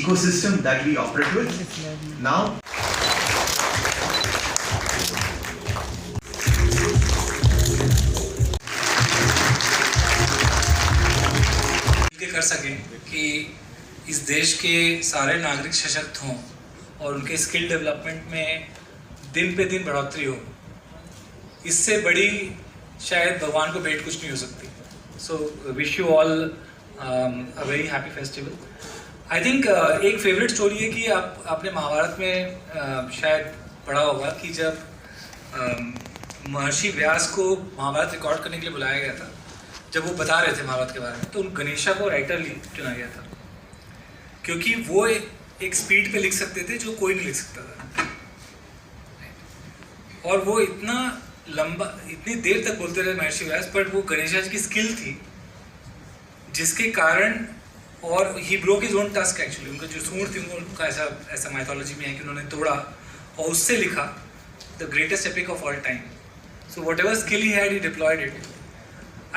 ecosystem that we operate with. Now, कर सकें कि इस देश के सारे नागरिक सशक्त हों और उनके स्किल डेवलपमेंट में दिन पे दिन बढ़ोतरी हो, इससे बड़ी शायद भगवान को भेंट कुछ नहीं हो सकती. So wish you all a very happy festival. I think एक फेवरेट स्टोरी है कि आपने महाभारत में शायद पढ़ा होगा कि जब महर्षि व्यास को महाभारत रिकॉर्ड करने के लिए बुलाया गया था, जब वो बता रहे थे महाभारत के बारे में, तो उन गणेशा को राइटर चुना गया था क्योंकि वो एक स्पीड पे लिख सकते थे जो कोई नहीं लिख सकता था. और वो इतना लंबा, इतनी देर तक बोलते रहे महर्षि व्यास, पर वो गणेशा जी की स्किल थी जिसके कारण, और he broke his own task actually. उनका जो सूंड थी उनका ऐसा माइथोलॉजी में है कि उन्होंने तोड़ा और उससे लिखा the greatest epic of all time. So whatever skill he had, he deployed it.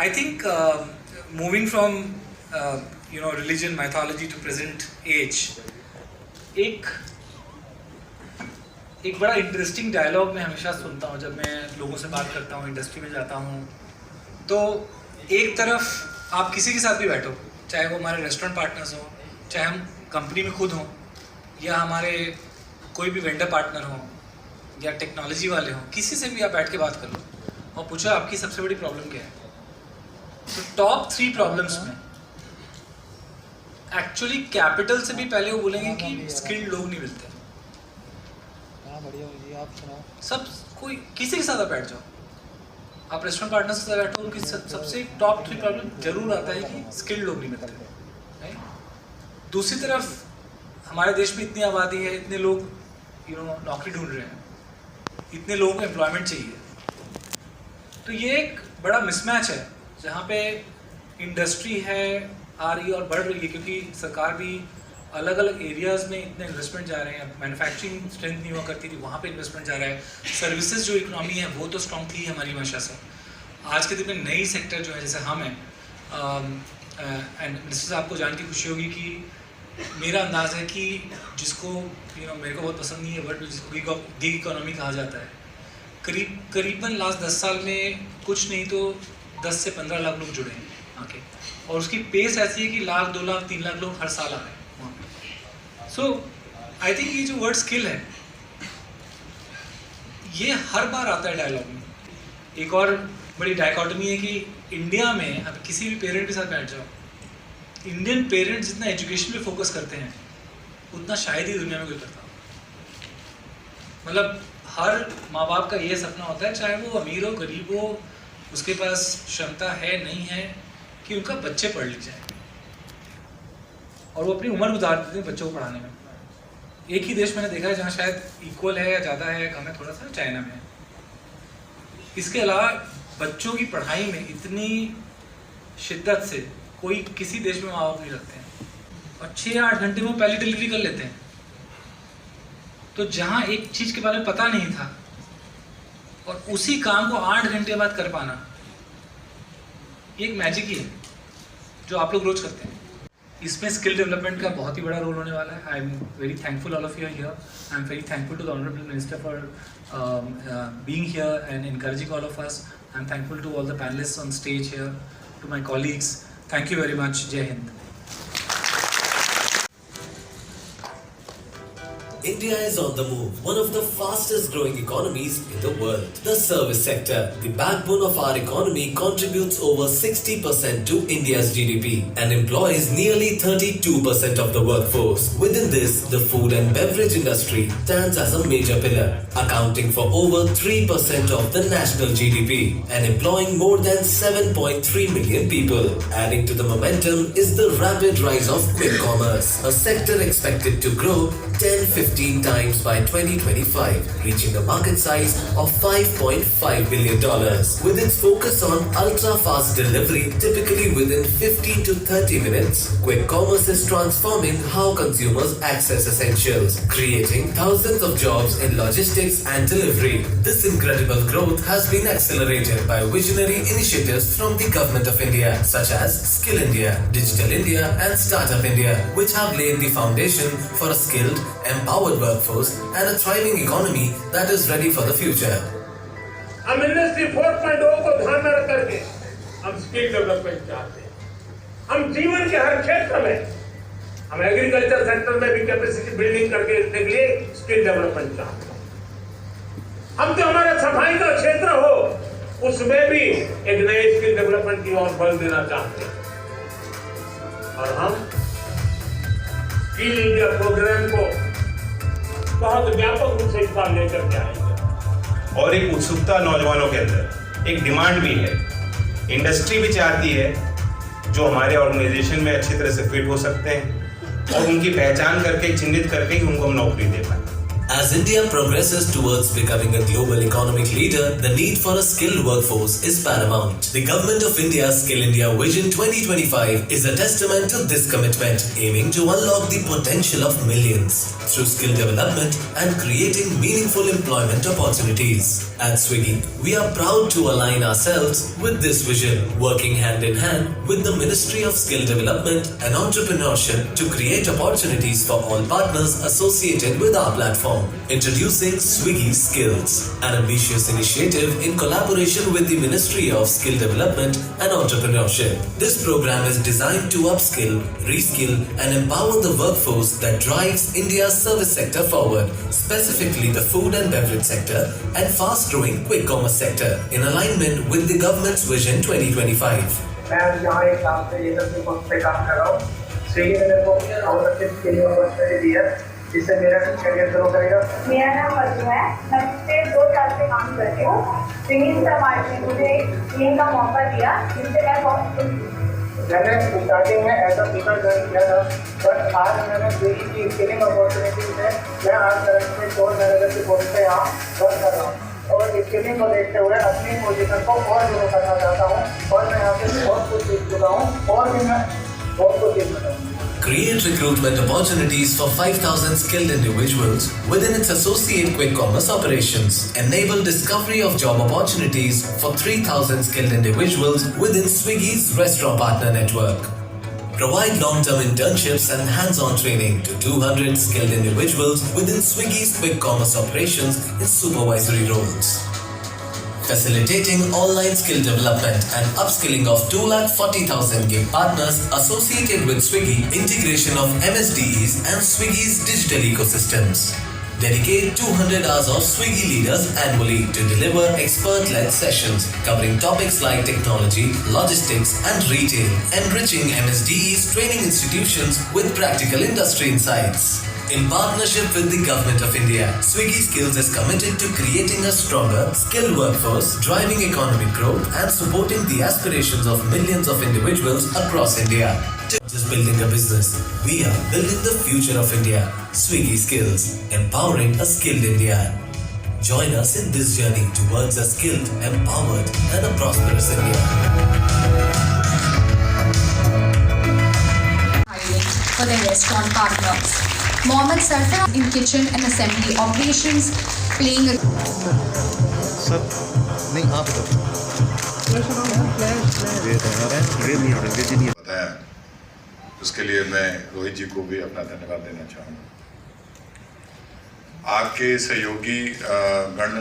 I think moving from religion, mythology to present age, एक बड़ा इंटरेस्टिंग डायलॉग मैं हमेशा सुनता हूँ जब मैं लोगों से बात करता हूँ, इंडस्ट्री में जाता हूँ. तो एक तरफ आप किसी के साथ भी बैठो, चाहे वो हमारे रेस्टोरेंट पार्टनर्स हों, चाहे हम कंपनी में खुद हों, या हमारे कोई भी वेंडर पार्टनर हों, या टेक्नोलॉजी वाले हों, किसी से भी आप बैठ के बात कर लो और पूछो आपकी सबसे बड़ी प्रॉब्लम क्या है. तो टॉप 3 प्रॉब्लम्स में एक्चुअली कैपिटल से भी पहले वो बोलेंगे कि स्किल्ड लोग नहीं मिलते. सब कोई किसी के साथ बैठ जाओ, आप रेस्टोरेंट पार्टनर के साथ बैठो, उनकी सबसे टॉप 3 प्रॉब्लम जरूर आता है कि स्किल्ड लोग नहीं मिलते. दूसरी तरफ हमारे देश में इतनी आबादी है, इतने लोग नौकरी ढूंढ रहे हैं, इतने लोगों को एम्प्लॉयमेंट चाहिए. तो ये एक बड़ा मिसमैच है जहाँ पे इंडस्ट्री है आ रही है और बढ़ रही है क्योंकि सरकार भी अलग अलग एरियाज़ में इतने इन्वेस्टमेंट जा रहे हैं. मैन्युफैक्चरिंग स्ट्रेंथ नहीं हुआ करती थी, वहाँ पे इन्वेस्टमेंट जा रहा है. सर्विसेज जो इकोनॉमी है वो तो स्ट्रॉन्ग थी हमारी भाषा से. आज के दिन में नई सेक्टर जो है जैसे हम हैं, एंड मिनिस्टर साहब को जान के खुशी होगी कि मेरा अंदाज़ है कि जिसको मेरे को बहुत पसंद नहीं है बट जिसको गिग इकोनॉमी कहा जाता है, करीबन लास्ट 10 साल में कुछ नहीं तो 10 से 15 लाख लोग जुड़े हैं आके, और उसकी पेस ऐसी है कि 1 लाख 2 लाख 3 लाख लोग हर साल आ रहे हैं वहाँ पे. सो आई थिंक ये जो वर्ड स्किल है ये हर बार आता है डायलॉग में. एक और बड़ी डायकॉटमी है कि इंडिया में अब किसी भी पेरेंट के साथ बैठ जाओ, इंडियन पेरेंट्स जितना एजुकेशन पे फोकस करते हैं उतना शायद ही दुनिया में कोई करता. मतलब हर माँ बाप का ये सपना होता है, चाहे वो अमीर हो गरीब हो, उसके पास क्षमता है नहीं है, कि उनका बच्चे पढ़ लिख जाए, और वो अपनी उम्र गुजार देते हैं बच्चों को पढ़ाने में. एक ही देश मैंने देखा है जहाँ शायद इक्वल है या ज़्यादा है, कम है थोड़ा सा, चाइना में. इसके अलावा बच्चों की पढ़ाई में इतनी शिद्दत से कोई किसी देश में माँ बाप नहीं रखते हैं, और 6-8 घंटे में पहली डिलीवरी कर लेते हैं. तो जहाँ एक चीज़ के बारे में पता नहीं था और उसी काम को 8 घंटे बाद कर पाना, ये एक मैजिक ही है जो आप लोग रोज करते हैं. इसमें स्किल डेवलपमेंट का बहुत ही बड़ा रोल होने वाला है. I am very thankful all of you here. I am very thankful to the honourable minister for being here and encouraging all of us. I am thankful to all the panelists on stage here, to my colleagues. Thank you very much. Jai Hind. India is on the move, one of the fastest growing economies in the world. The service sector, the backbone of our economy, contributes over 60% to India's GDP and employs nearly 32% of the workforce. Within this, the food and beverage industry stands as a major pillar, accounting for over 3% of the national GDP and employing more than 7.3 million people. Adding to the momentum is the rapid rise of quick commerce, a sector expected to grow 10-15 15 times by 2025, reaching a market size of $5.5 billion. With its focus on ultra-fast delivery, typically within 15 to 30 minutes, quick commerce is transforming how consumers access essentials, creating thousands of jobs in logistics and delivery. This incredible growth has been accelerated by visionary initiatives from the Government of India, such as Skill India, Digital India and Startup India, which have laid the foundation for a skilled, empowered workforce and a thriving economy that is ready for the future. हम industry 4.0 को ध्यान में रख करके हम skill development चाहते हैं। हम जीवन के हर क्षेत्र में, हम एग्रीकल्चर सेक्टर में भी कैपेसिटी बिल्डिंग करके के लिए स्किल डेवलपमेंट चाहते हैं। हम तो हमारा सफाई का क्षेत्र हो, उसमें भी एक नए स्किल डेवलपमेंट की ओर बल देना चाहते हैं। और हम स्किल इंडिया प्रोग्राम को बहुत व्यापक रूप से इस बार लेकर के आएंगे। और एक उत्सुकता नौजवानों के अंदर, एक डिमांड भी है, इंडस्ट्री भी चाहती है जो हमारे ऑर्गेनाइजेशन में अच्छी तरह से फिट हो सकते हैं और उनकी पहचान करके, चिन्हित करके ही उनको हम नौकरी दे पाए। As India progresses towards becoming a global economic leader, the need for a skilled workforce is paramount. The Government of India's Skill India Vision 2025 is a testament to this commitment, aiming to unlock the potential of millions through skill development and creating meaningful employment opportunities. At Swiggy, we are proud to align ourselves with this vision, working hand in hand with the Ministry of Skill Development and Entrepreneurship to create opportunities for all partners associated with our platform. Introducing Swiggy Skills, an ambitious initiative in collaboration with the Ministry of Skill Development and Entrepreneurship. This program is designed to upskill, reskill and empower the workforce that drives India's service sector forward, specifically the food and beverage sector and fast-growing quick commerce sector, in alignment with the government's Vision 2025. मैं यहाँ एक काम से ये सब post पे काम कर रहा हूँ। स्विगी ने मेरे को बहुत अच्छे स्किल अपॉर्चुनिटी दी है, जिससे मेरा करियर ग्रो करेगा। मेरा नाम मधु है, मैं पिछले 2 साल से काम करती हूँ। स्विगी समाज ने मुझे ट्रेनिंग का मौका दिया, जिससे मैं बहुत खुश हूँ। मैंने स्टार्टिंग में ऐसा प्रिफर किया था, बट आज मैंने स्विगी की स्किलिंग अपॉर्चुनिटी से मैं आज करंट में स्टोर मैनेजर की पोस्ट पे यहाँ वर्क कर रहा हूँ और स्किलिंग को देखते हुए अपनी पोजीशन को और ग्रो करना चाहता हूँ और मैं यहाँ पे बहुत कुछ सीख चुका हूँ और भी मैं बहुत कुछ सीख चुका हूँ। Create recruitment opportunities for 5,000 skilled individuals within its associate quick commerce operations. Enable discovery of job opportunities for 3,000 skilled individuals within Swiggy's restaurant partner network. Provide long-term internships and hands-on training to 200 skilled individuals within Swiggy's quick commerce operations in supervisory roles. Facilitating online skill development and upskilling of 240,000 gig partners associated with Swiggy, integration of MSDEs and Swiggy's digital ecosystems. Dedicate 200 hours of Swiggy leaders annually to deliver expert-led sessions covering topics like technology, logistics and retail, enriching MSDE's training institutions with practical industry insights. In partnership with the Government of India, Swiggy Skills is committed to creating a stronger, skilled workforce, driving economic growth and supporting the aspirations of millions of individuals across India. Just building a business, we are building the future of India. Swiggy Skills, empowering a skilled India. Join us in this journey towards a skilled, empowered and a prosperous India. For their restaurant partners. Mohammed Sarfar in kitchen and assembly operations, playing a sir नहीं आप बताया, उसके लिए मैं रोहित जी को भी अपना धन्यवाद देना चाहूँगा। आपके सहयोगी गण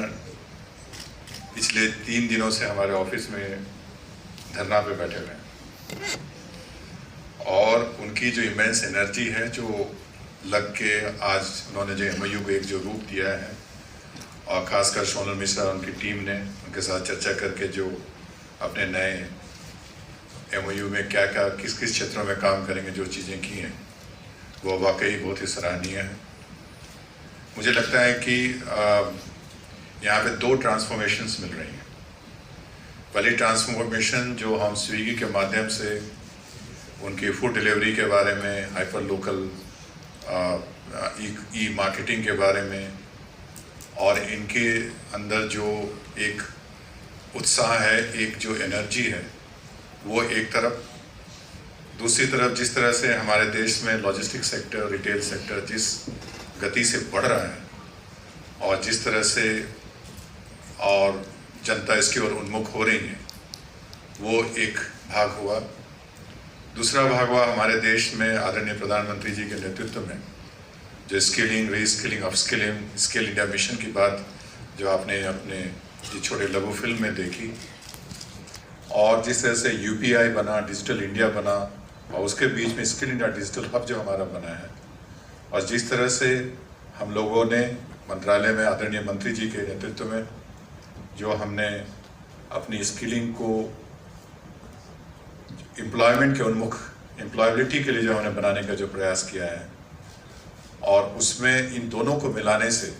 पिछले 3 दिनों से हमारे ऑफिस में धरना पे बैठे हुए हैं और उनकी जो इमेंस एनर्जी है, जो लग के आज उन्होंने जो MOU को एक जो रूप दिया है और ख़ासकर सोनल मिश्रा उनकी टीम ने उनके साथ चर्चा करके जो अपने नए MOU में क्या क्या किस किस क्षेत्रों में काम करेंगे, जो चीज़ें की हैं वो वाकई बहुत ही सराहनीय है। मुझे लगता है कि यहाँ पे 2 ट्रांसफॉर्मेशंस मिल रही हैं। पहली ट्रांसफॉर्मेशन जो हम स्विगी के माध्यम से उनकी फूड डिलीवरी के बारे में हाइपर लोकल ई मार्केटिंग के बारे में, और इनके अंदर जो एक उत्साह है, एक जो एनर्जी है, वो एक तरफ। दूसरी तरफ जिस तरह से हमारे देश में लॉजिस्टिक सेक्टर, रिटेल सेक्टर जिस गति से बढ़ रहा है और जिस तरह से और जनता इसकी ओर उन्मुख हो रही है, वो एक भाग हुआ। दूसरा भाग हुआ हमारे देश में आदरणीय प्रधानमंत्री जी के नेतृत्व में जो skilling, reskilling, upskilling, skill India mission की बात जो आपने अपने ये छोटे लघु फिल्म में देखी, और जिस तरह से यूपीआई बना, डिजिटल इंडिया बना, और उसके बीच में स्किल इंडिया डिजिटल हब जो हमारा बना है, और जिस तरह से हम लोगों ने मंत्रालय में आदरणीय मंत्री जी के नेतृत्व में जो हमने अपनी स्किलिंग को एम्प्लॉयमेंट के उन्मुख, एम्प्लॉयबिलिटी के लिए जो हमने बनाने का जो प्रयास किया है, और उसमें इन दोनों को मिलाने से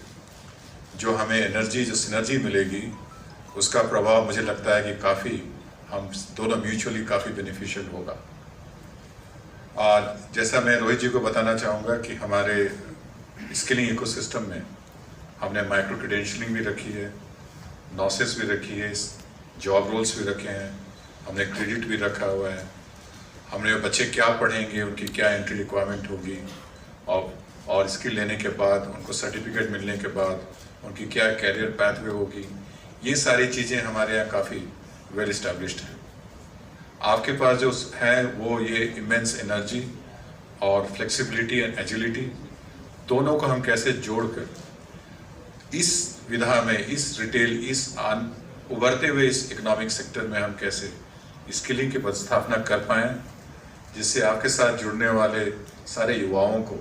जो हमें एनर्जी, जो सिनर्जी मिलेगी, उसका प्रभाव मुझे लगता है कि काफ़ी हम दोनों म्यूचुअली काफ़ी बेनिफिशियल होगा। और जैसा मैं रोहित जी को बताना चाहूँगा कि हमारे स्किलिंग इकोसिस्टम में हमने माइक्रो क्रेडेंशियलिंग भी रखी है, नॉसेस भी रखी है, जॉब रोल्स भी रखे हैं, हमने क्रेडिट भी रखा हुआ है, हमने बच्चे क्या पढ़ेंगे, उनकी क्या एंट्री रिक्वायरमेंट होगी, और स्किल लेने के बाद उनको सर्टिफिकेट मिलने के बाद उनकी क्या कैरियर पाथवे होगी, ये सारी चीज़ें हमारे यहाँ काफ़ी वेल इस्टेब्लिश्ड हैं। आपके पास जो है वो ये इमेंस एनर्जी और फ्लेक्सिबिलिटी एंड एजिलिटी, दोनों को हम कैसे जोड़कर इस विधा में, इस रिटेल, इस उभरते हुए इस इकोनॉमिक सेक्टर में हम कैसे स्किलिंग की स्थापना कर पाएँ, जिससे आपके साथ जुड़ने वाले सारे युवाओं को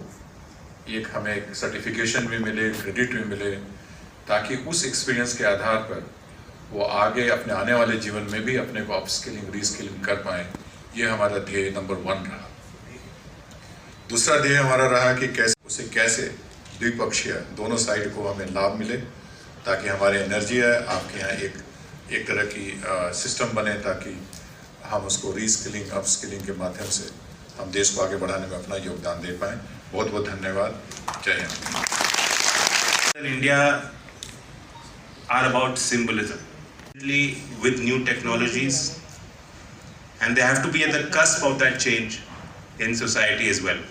एक हमें सर्टिफिकेशन भी मिले, क्रेडिट भी मिले, ताकि उस एक्सपीरियंस के आधार पर वो आगे अपने आने वाले जीवन में भी अपने को अपस्किलिंग, रीस्किलिंग कर पाएँ। ये हमारा ध्येय नंबर 1 रहा। दूसरा ध्येय हमारा रहा कि कैसे द्विपक्षीय दोनों साइड को हमें लाभ मिले, ताकि हमारी एनर्जी है आपके यहाँ एक तरह की सिस्टम बने, ताकि हम उसको रीस्किलिंग, अपस्किलिंग के माध्यम से हम देश को आगे बढ़ाने में अपना योगदान दे पाएँ। बहुत बहुत धन्यवाद। जय Hind. India are about symbolism with new technologies, and they have to be at the cusp of that change in society as well.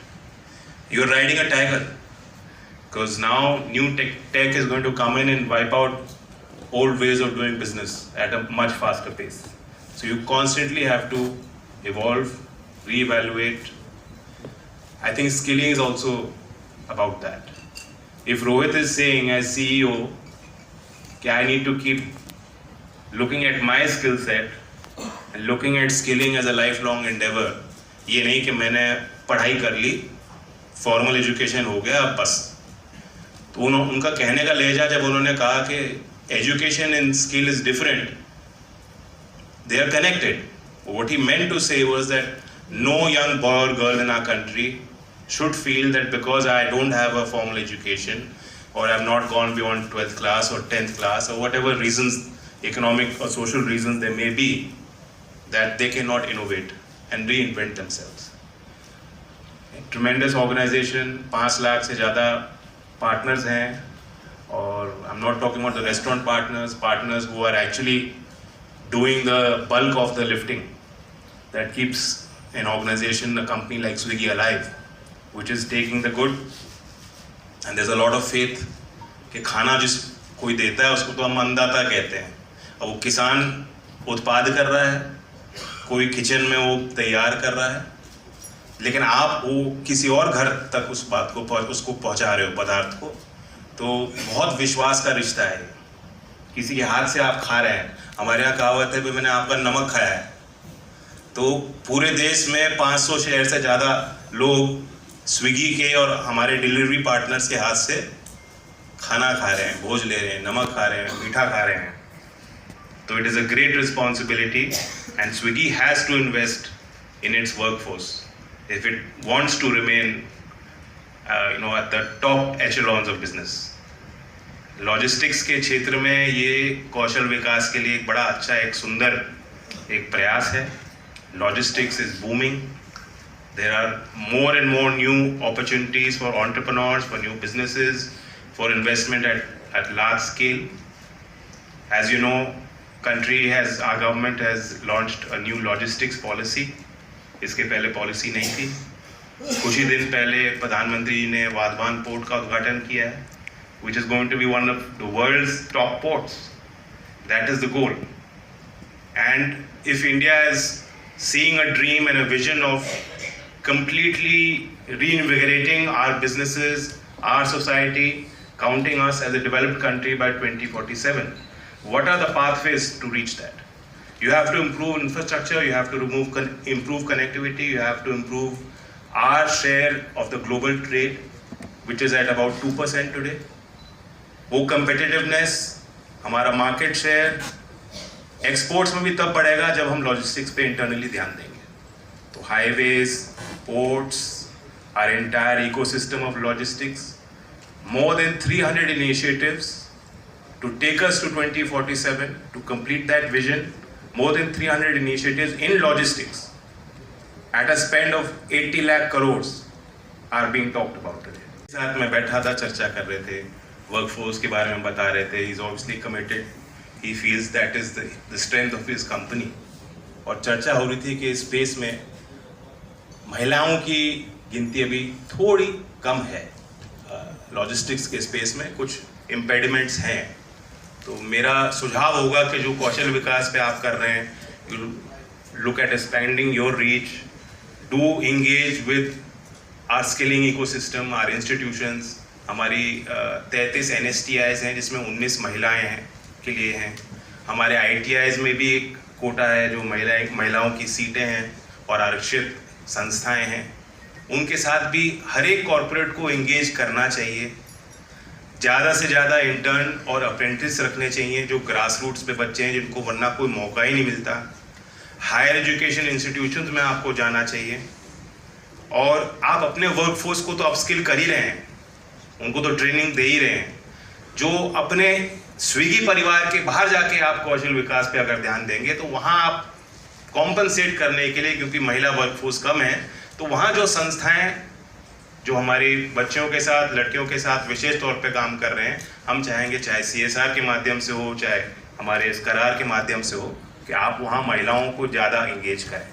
You're riding a tiger, because now new tech is going to come in and wipe out old ways of doing business at a much faster pace. So you constantly have to evolve, reevaluate. I think skilling is also about that. If Rohit is saying as CEO that I need to keep looking at my skill set and looking at skilling as a lifelong endeavor, ये नहीं कि मैंने पढ़ाई कर ली, formal education हो गया अब बस, तो उनका कहने का लहजा जब उन्होंने कहा कि education and skill is different, they are connected. What he meant to say was that no young boy or girl in our country should feel that because I don't have a formal education or I have not gone beyond 12th class or 10th class or whatever reasons, economic or social reasons there may be, that they cannot innovate and reinvent themselves. A tremendous organization, 5 lakh से ज़्यादा partners हैं, और I'm not talking about the restaurant partners who are actually doing the bulk of the lifting that keeps an organization, a company like Swiggy alive, which is taking the good, and there's a lot of faith कि खाना जिस कोई देता है उसको तो हम अन्नदाता कहते हैं, और वो किसान उत्पाद कर रहा है, कोई किचन में वो तैयार कर रहा है, लेकिन आप वो किसी और घर तक उस बात को उसको पहुंचा रहे हो, पदार्थ को, तो बहुत विश्वास का रिश्ता है। किसी के हाथ से आप खा रहे हैं, हमारे यहाँ कहावत है कि मैंने आपका नमक खाया है, तो पूरे देश में 500 शहर से ज़्यादा लोग स्विगी के और हमारे डिलीवरी पार्टनर्स के हाथ से खाना खा रहे हैं, भोज ले रहे हैं, नमक खा रहे हैं, मीठा खा रहे हैं। तो it is a great responsibility and Swiggy has to invest in its workforce if it wants to remain at the top echelons of business. Logistics के क्षेत्र में ये कौशल विकास के लिए एक बड़ा अच्छा, एक सुंदर एक प्रयास है। Logistics is booming, There are more and more new opportunities for entrepreneurs, for new businesses, for investment at large scale. As you know, our government has launched a new logistics policy. इसके पहले policy नहीं थी. कुछ ही दिन पहले प्रधानमंत्री जी ने Wadhawan port का उद्घाटन किया है, which is going to be one of the world's top ports. That is the goal. And if India is seeing a dream and a vision of completely reinvigorating our businesses, our society, counting us as a developed country by 2047, what are the pathways to reach that? You have to improve infrastructure, you have to improve connectivity, you have to improve our share of the global trade, which is at about 2% today. वो competitiveness, हमारा market share, exports में भी तब बढ़ेगा जब हम logistics पे internally ध्यान देंगे. तो highways, ports, our entire ecosystem of logistics, more than 300 initiatives to take us to 2047, to complete that vision, more than 300 initiatives in logistics at a spend of 80 lakh crores are being talked about today. साथ में बैठा था, चर्चा कर रहे थे, workforce के बारे में बता रहे थे. He is obviously committed. He feels that is the strength of his company. और चर्चा हो रही थी कि इस स्पेस में महिलाओं की गिनती अभी थोड़ी कम है. लॉजिस्टिक्स के स्पेस में कुछ इम्पेडिमेंट्स हैं. तो मेरा सुझाव होगा कि जो कौशल विकास पे आप कर रहे हैं, you look at expanding your reach, do engage with our skilling ecosystem, our institutions. हमारी 33 NSTIs हैं जिसमें 19 महिलाएं हैं के लिए हैं. हमारे ITIs में भी एक कोटा है जो महिलाओं की सीटें हैं और आरक्षित संस्थाएं हैं. उनके साथ भी हर एक कॉरपोरेट को एंगेज करना चाहिए. ज़्यादा से ज़्यादा इंटर्न और अप्रेंटिस रखने चाहिए जो ग्रास रूट्स पे बच्चे हैं जिनको वरना कोई मौका ही नहीं मिलता. हायर एजुकेशन इंस्टीट्यूशंस में आपको जाना चाहिए. और आप अपने वर्कफोर्स को तो अपस्किल कर ही रहे हैं, उनको तो ट्रेनिंग दे ही रहे हैं. जो अपने स्विगी परिवार के बाहर जाके आप कौशल विकास पे अगर ध्यान देंगे तो वहाँ आप कॉम्पनसेट करने के लिए, क्योंकि महिला वर्कफोर्स कम है, तो वहाँ जो संस्थाएं जो हमारी बच्चियों के साथ, लड़कियों के साथ विशेष तौर पे काम कर रहे हैं, हम चाहेंगे चाहे CSR के माध्यम से हो, चाहे हमारे इस करार के माध्यम से हो, कि आप वहाँ महिलाओं को ज़्यादा इंगेज करें.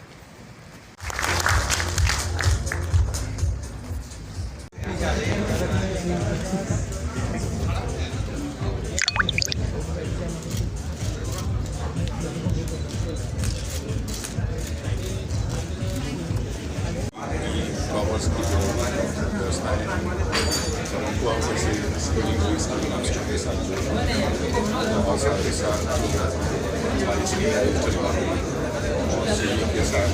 कॉमर्स की जो व्यवस्थाएँ हैं तो उनको हम कैसे स्किलिंग के साथ और साथ ही साथ हमारी और स्किलिंग के साथ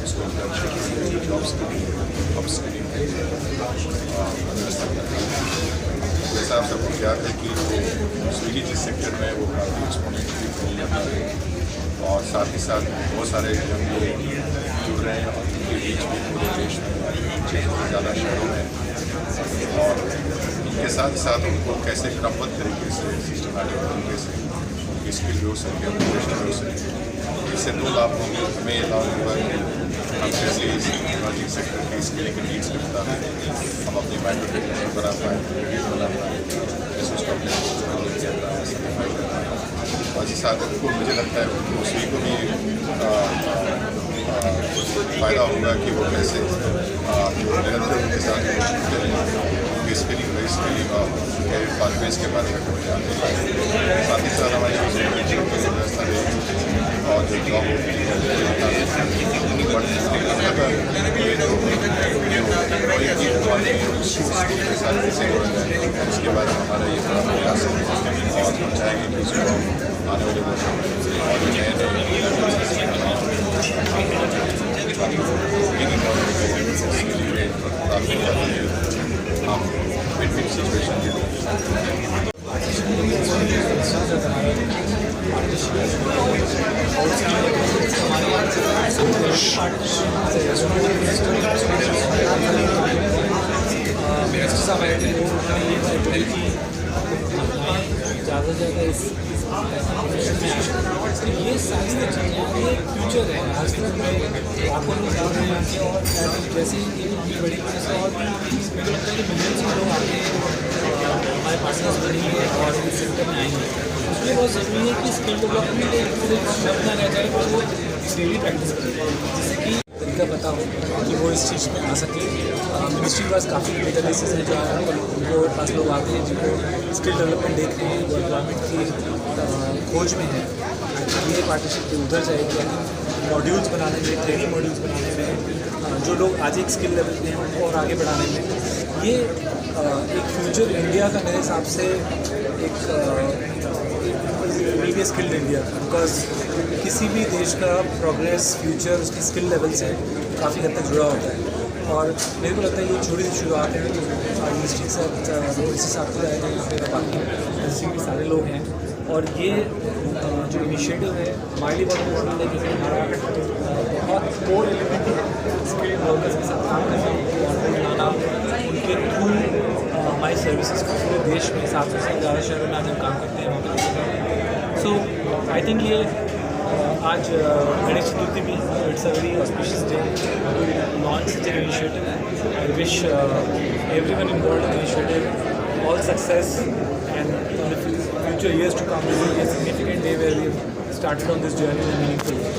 उसको जॉब स्किलिंग अप स्किलिंग व्यवस्था करना है. जैसा आप सबको याद है कि स्विगी जिस सेक्टर में वो काफ़ी एक्सपोनेंशियली ग्रो कर रहा है और साथ ही साथ बहुत सारे जब लोग जुड़ रहे हैं और उनके बीच में पूरे देश में ज़्यादा शहरों में और इनके साथ साथ उनको कैसे क्रमबद्ध तरीके से सिस्टमैटिक तरीके से उनकी स्किल भी हो सके, प्रोफेशनल हो सके. इससे दो लाभ होंगे. हमें ये लाभ होगा कि हम कैसे इस इमर्जिंग सेक्टर की स्किलिंग के नीड्स के मुताबिक हम अपनी माइक्रो टेक्नोलॉजी बना पाएँ, बना पाएँ, जैसे उसको अपने सिम्प्लीफाई कर पाएँ. और इसी साथ मुझे लगता है उसी को भी फ़ायदा होगा कि वो कैसे जो निरंतर उनके साथ उनकी स्किलिंग और उनके पाथवेज के बारे में जानते हैं. साथ ही साथ हमारी व्यवस्था रहेगी और जो जॉब होती है उसके बाद हमारा ये बड़ा प्रयास है और हम चाहेंगे कि उसको आने वाले वर्षों में और हम विन-विन सिचुएशन मेरा ज़्यादा से ज़्यादा इस ये सारी जो चीज़ें हैं ये फ्यूचर है। आज तक में लाखों लोग जा रहे हैं और जैसे ही ये बड़ी वजह और भी मुझे लगता है कि मिलियंस में लोग आगे हमारे पार्टनर्स बनेंगे और इस सेक्टर में आएंगे। इसलिए बहुत ज़रूरी है कि स्किल डेवलपमेंट एक सिर्फ शब्द ना रह जाए और वो डेली प्रैक्टिस करें, जिससे कि तरीका पता हो कि वो इस चीज़ में आ सके। मिनिस्ट्री के पास काफ़ी डेटाबेसेस हैं जो उनको पास लोग आते हैं जिनको स्किल डेवलपमेंट देख रहे हैं, वो एम्प्लॉयमेंट की खोज में है। ये पार्टनरशिप के उधर जाएगी, मॉड्यूल्स बनाने में, ट्रेनिंग मॉड्यूल्स बनाने में, जो लोग आज एक स्किल लेवल पे हैं उनको और आगे बढ़ाने में। ये एक फ्यूचर इंडिया का मेरे हिसाब से एक मीडिया स्किल्ड इंडिया, बिकॉज किसी भी देश का प्रोग्रेस फ्यूचर उसकी स्किल लेवल से काफ़ी हद तक जुड़ा होता है। और मेरे को लगता है ये छोटी सी शुरुआत है। मिनिस्ट्री के साथ इसी साथ को आएगा, यहाँ पे बाकी मिनिस्ट्री के सारे लोग हैं। और ये जो इनिशिएटिव है हमारे लिए बहुत इम्पोर्टेंट है, क्योंकि हमारा बहुत कोर एलिमेंट है स्किल वर्कर्स के साथ काम करना, उनको बनाना, उनके थ्रू हमारी सर्विसेज को पूरे देश में 700 से ज़्यादा शहरों में आज हम काम करते हैं वहाँ पर। सो आई थिंक ये आज गणेश चतुर्थी भी, it's a very auspicious day to launch such an initiative. I wish everyone involved in the initiative all success, and in the future years to come, this will be a significant day where we have started on this journey in a meaningful way.